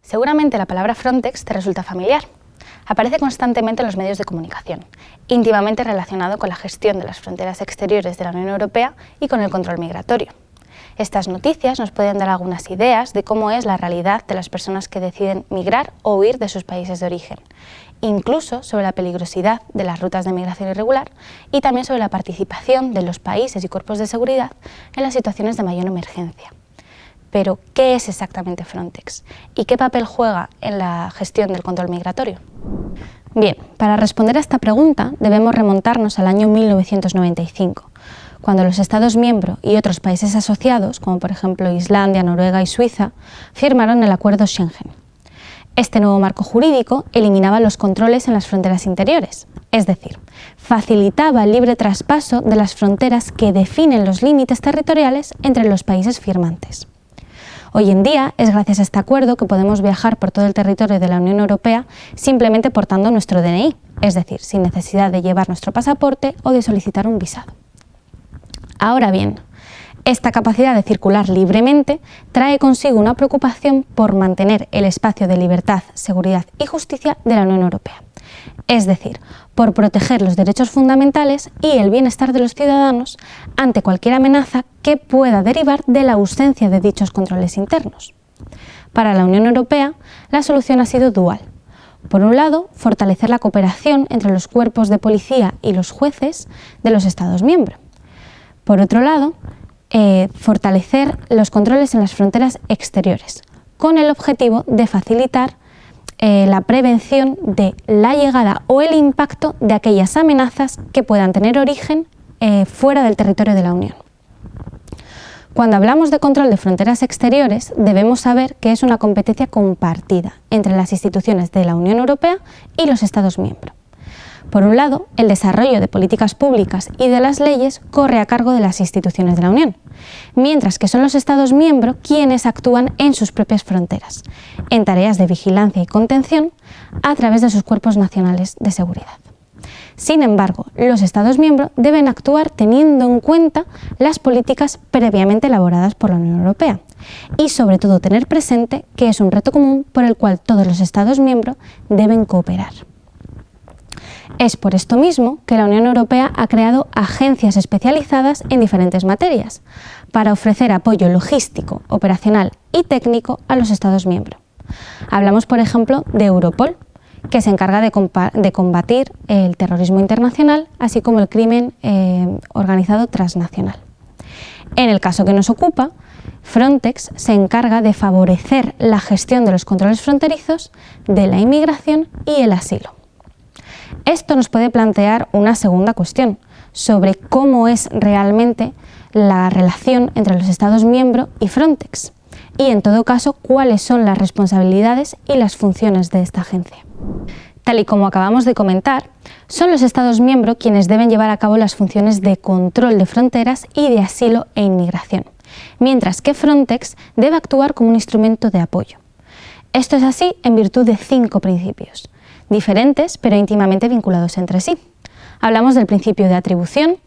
Seguramente la palabra Frontex te resulta familiar. Aparece constantemente en los medios de comunicación, íntimamente relacionado con la gestión de las fronteras exteriores de la Unión Europea y con el control migratorio. Estas noticias nos pueden dar algunas ideas de cómo es la realidad de las personas que deciden migrar o huir de sus países de origen, incluso sobre la peligrosidad de las rutas de migración irregular y también sobre la participación de los países y cuerpos de seguridad en las situaciones de mayor emergencia. Pero, ¿qué es exactamente Frontex? ¿Y qué papel juega en la gestión del control migratorio? Bien, para responder a esta pregunta debemos remontarnos al año 1995, cuando los Estados miembros y otros países asociados, como por ejemplo Islandia, Noruega y Suiza, firmaron el Acuerdo Schengen. Este nuevo marco jurídico eliminaba los controles en las fronteras interiores, es decir, facilitaba el libre traspaso de las fronteras que definen los límites territoriales entre los países firmantes. Hoy en día es gracias a este acuerdo que podemos viajar por todo el territorio de la Unión Europea simplemente portando nuestro DNI, es decir, sin necesidad de llevar nuestro pasaporte o de solicitar un visado. Ahora bien, esta capacidad de circular libremente trae consigo una preocupación por mantener el espacio de libertad, seguridad y justicia de la Unión Europea, es decir, por proteger los derechos fundamentales y el bienestar de los ciudadanos ante cualquier amenaza que pueda derivar de la ausencia de dichos controles internos. Para la Unión Europea, la solución ha sido dual. Por un lado, fortalecer la cooperación entre los cuerpos de policía y los jueces de los Estados miembros. Por otro lado, fortalecer los controles en las fronteras exteriores, con el objetivo de facilitar la prevención de la llegada o el impacto de aquellas amenazas que puedan tener origen fuera del territorio de la Unión. Cuando hablamos de control de fronteras exteriores, debemos saber que es una competencia compartida entre las instituciones de la Unión Europea y los Estados miembros. Por un lado, el desarrollo de políticas públicas y de las leyes corre a cargo de las instituciones de la Unión, mientras que son los Estados miembros quienes actúan en sus propias fronteras, en tareas de vigilancia y contención a través de sus cuerpos nacionales de seguridad. Sin embargo, los Estados miembros deben actuar teniendo en cuenta las políticas previamente elaboradas por la Unión Europea y sobre todo tener presente que es un reto común por el cual todos los Estados miembros deben cooperar. Es por esto mismo que la Unión Europea ha creado agencias especializadas en diferentes materias para ofrecer apoyo logístico, operacional y técnico a los Estados miembros. Hablamos, por ejemplo, de Europol, que se encarga de combatir el terrorismo internacional, así como el crimen organizado transnacional. En el caso que nos ocupa, Frontex se encarga de favorecer la gestión de los controles fronterizos, de la inmigración y el asilo. Esto nos puede plantear una segunda cuestión sobre cómo es realmente la relación entre los Estados miembros y Frontex y, en todo caso, cuáles son las responsabilidades y las funciones de esta agencia. Tal y como acabamos de comentar, son los Estados miembros quienes deben llevar a cabo las funciones de control de fronteras y de asilo e inmigración, mientras que Frontex debe actuar como un instrumento de apoyo. Esto es así en virtud de 5 principios, diferentes pero íntimamente vinculados entre sí. Hablamos del principio de atribución,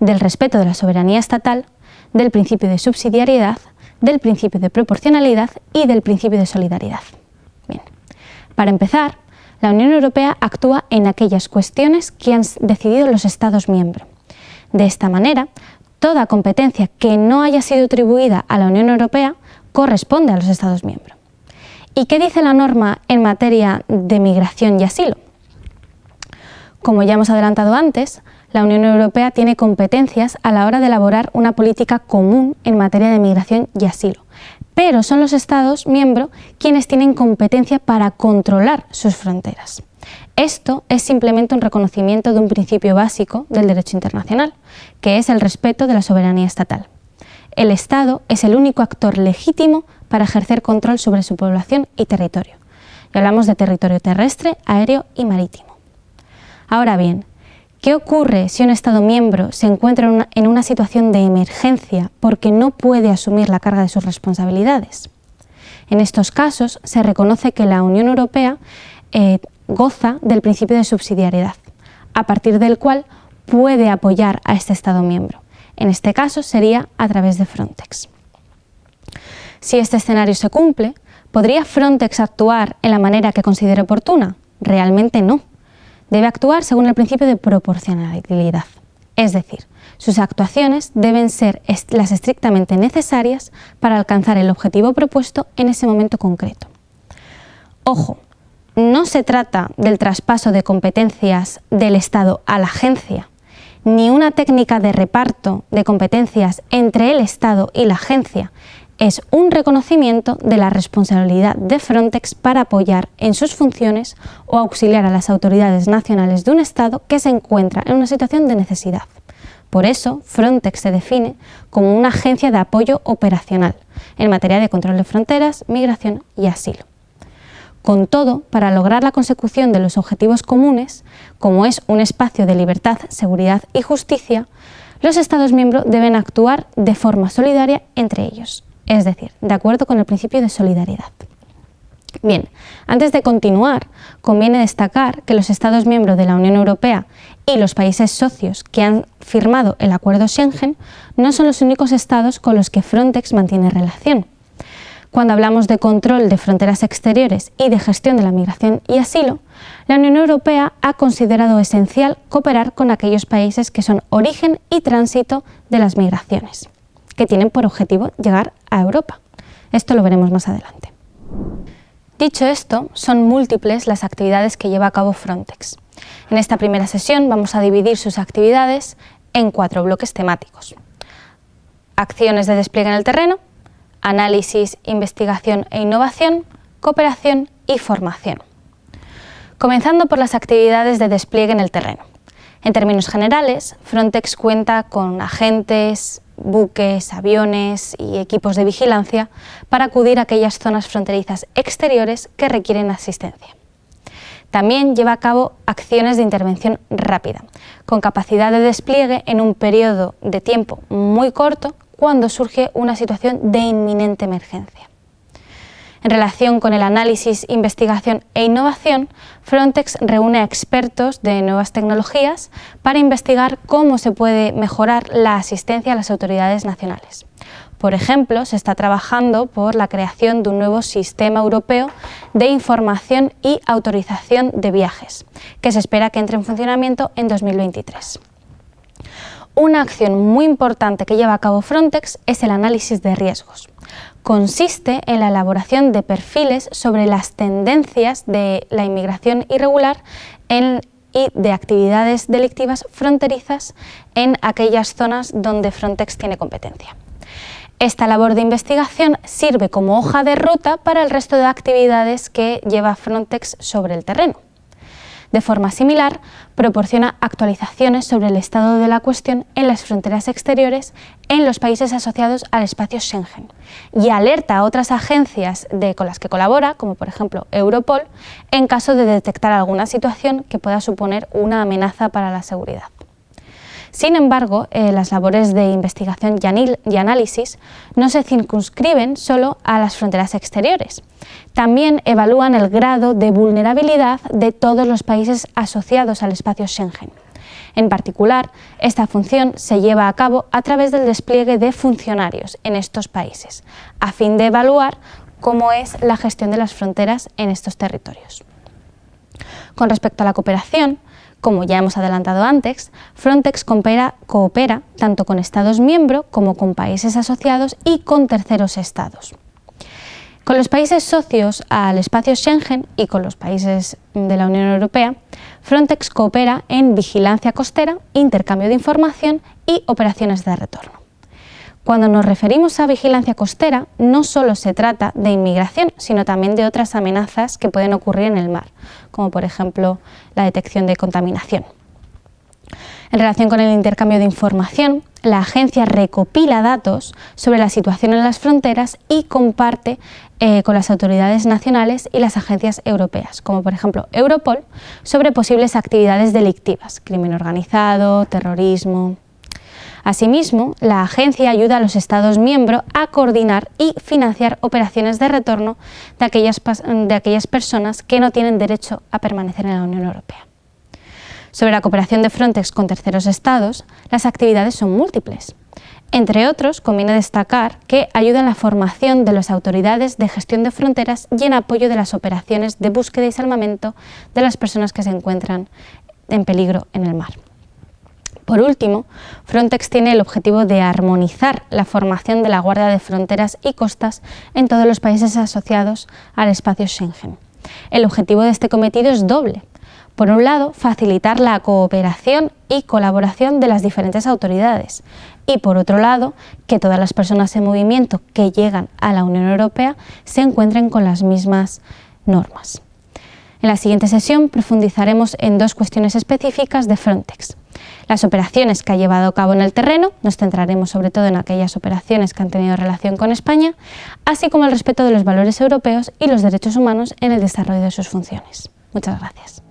del respeto de la soberanía estatal, del principio de subsidiariedad, del principio de proporcionalidad y del principio de solidaridad. Bien. Para empezar, la Unión Europea actúa en aquellas cuestiones que han decidido los Estados miembros. De esta manera, toda competencia que no haya sido atribuida a la Unión Europea corresponde a los Estados miembros. ¿Y qué dice la norma en materia de migración y asilo? Como ya hemos adelantado antes, la Unión Europea tiene competencias a la hora de elaborar una política común en materia de migración y asilo, pero son los Estados miembros quienes tienen competencia para controlar sus fronteras. Esto es simplemente un reconocimiento de un principio básico del derecho internacional, que es el respeto de la soberanía estatal. El Estado es el único actor legítimo para ejercer control sobre su población y territorio. Y hablamos de territorio terrestre, aéreo y marítimo. Ahora bien, ¿qué ocurre si un Estado miembro se encuentra en una situación de emergencia porque no puede asumir la carga de sus responsabilidades? En estos casos se reconoce que la Unión Europea goza del principio de subsidiariedad, a partir del cual puede apoyar a este Estado miembro. En este caso sería a través de Frontex. Si este escenario se cumple, ¿podría Frontex actuar en la manera que considere oportuna? Realmente no. Debe actuar según el principio de proporcionalidad. Es decir, sus actuaciones deben ser las estrictamente necesarias para alcanzar el objetivo propuesto en ese momento concreto. Ojo, no se trata del traspaso de competencias del Estado a la agencia, ni una técnica de reparto de competencias entre el Estado y la agencia. Es un reconocimiento de la responsabilidad de Frontex para apoyar en sus funciones o auxiliar a las autoridades nacionales de un Estado que se encuentra en una situación de necesidad. Por eso, Frontex se define como una agencia de apoyo operacional en materia de control de fronteras, migración y asilo. Con todo, para lograr la consecución de los objetivos comunes, como es un espacio de libertad, seguridad y justicia, los Estados miembros deben actuar de forma solidaria entre ellos, es decir, de acuerdo con el principio de solidaridad. Bien, antes de continuar, conviene destacar que los Estados miembros de la Unión Europea y los países socios que han firmado el Acuerdo Schengen no son los únicos estados con los que Frontex mantiene relación. Cuando hablamos de control de fronteras exteriores y de gestión de la migración y asilo, la Unión Europea ha considerado esencial cooperar con aquellos países que son origen y tránsito de las migraciones, que tienen por objetivo llegar a Europa. Esto lo veremos más adelante. Dicho esto, son múltiples las actividades que lleva a cabo Frontex. En esta primera sesión vamos a dividir sus actividades en 4 bloques temáticos: acciones de despliegue en el terreno, análisis, investigación e innovación, cooperación y formación. Comenzando por las actividades de despliegue en el terreno. En términos generales, Frontex cuenta con agentes, buques, aviones y equipos de vigilancia para acudir a aquellas zonas fronterizas exteriores que requieren asistencia. También lleva a cabo acciones de intervención rápida, con capacidad de despliegue en un periodo de tiempo muy corto cuando surge una situación de inminente emergencia. En relación con el análisis, investigación e innovación, Frontex reúne a expertos de nuevas tecnologías para investigar cómo se puede mejorar la asistencia a las autoridades nacionales. Por ejemplo, se está trabajando por la creación de un nuevo sistema europeo de información y autorización de viajes, que se espera que entre en funcionamiento en 2023. Una acción muy importante que lleva a cabo Frontex es el análisis de riesgos. Consiste en la elaboración de perfiles sobre las tendencias de la inmigración irregular y de actividades delictivas fronterizas en aquellas zonas donde Frontex tiene competencia. Esta labor de investigación sirve como hoja de ruta para el resto de actividades que lleva Frontex sobre el terreno. De forma similar, proporciona actualizaciones sobre el estado de la cuestión en las fronteras exteriores en los países asociados al espacio Schengen y alerta a otras agencias con las que colabora, como por ejemplo Europol, en caso de detectar alguna situación que pueda suponer una amenaza para la seguridad. Sin embargo, las labores de investigación y análisis no se circunscriben solo a las fronteras exteriores. También evalúan el grado de vulnerabilidad de todos los países asociados al espacio Schengen. En particular, esta función se lleva a cabo a través del despliegue de funcionarios en estos países, a fin de evaluar cómo es la gestión de las fronteras en estos territorios. Con respecto a la cooperación, como ya hemos adelantado antes, Frontex coopera tanto con Estados miembros como con países asociados y con terceros estados. Con los países socios al espacio Schengen y con los países de la Unión Europea, Frontex coopera en vigilancia costera, intercambio de información y operaciones de retorno. Cuando nos referimos a vigilancia costera, no solo se trata de inmigración, sino también de otras amenazas que pueden ocurrir en el mar, como por ejemplo la detección de contaminación. En relación con el intercambio de información, la agencia recopila datos sobre la situación en las fronteras y comparte con las autoridades nacionales y las agencias europeas, como por ejemplo Europol, sobre posibles actividades delictivas, crimen organizado, terrorismo. Asimismo, la agencia ayuda a los Estados miembros a coordinar y financiar operaciones de retorno de aquellas personas que no tienen derecho a permanecer en la Unión Europea. Sobre la cooperación de Frontex con terceros estados, las actividades son múltiples. Entre otros, conviene destacar que ayuda en la formación de las autoridades de gestión de fronteras y en apoyo de las operaciones de búsqueda y salvamento de las personas que se encuentran en peligro en el mar. Por último, Frontex tiene el objetivo de armonizar la formación de la Guardia de Fronteras y Costas en todos los países asociados al espacio Schengen. El objetivo de este cometido es doble. Por un lado, facilitar la cooperación y colaboración de las diferentes autoridades y, por otro lado, que todas las personas en movimiento que llegan a la Unión Europea se encuentren con las mismas normas. En la siguiente sesión profundizaremos en dos cuestiones específicas de Frontex. Las operaciones que ha llevado a cabo en el terreno, nos centraremos sobre todo en aquellas operaciones que han tenido relación con España, así como el respeto de los valores europeos y los derechos humanos en el desarrollo de sus funciones. Muchas gracias.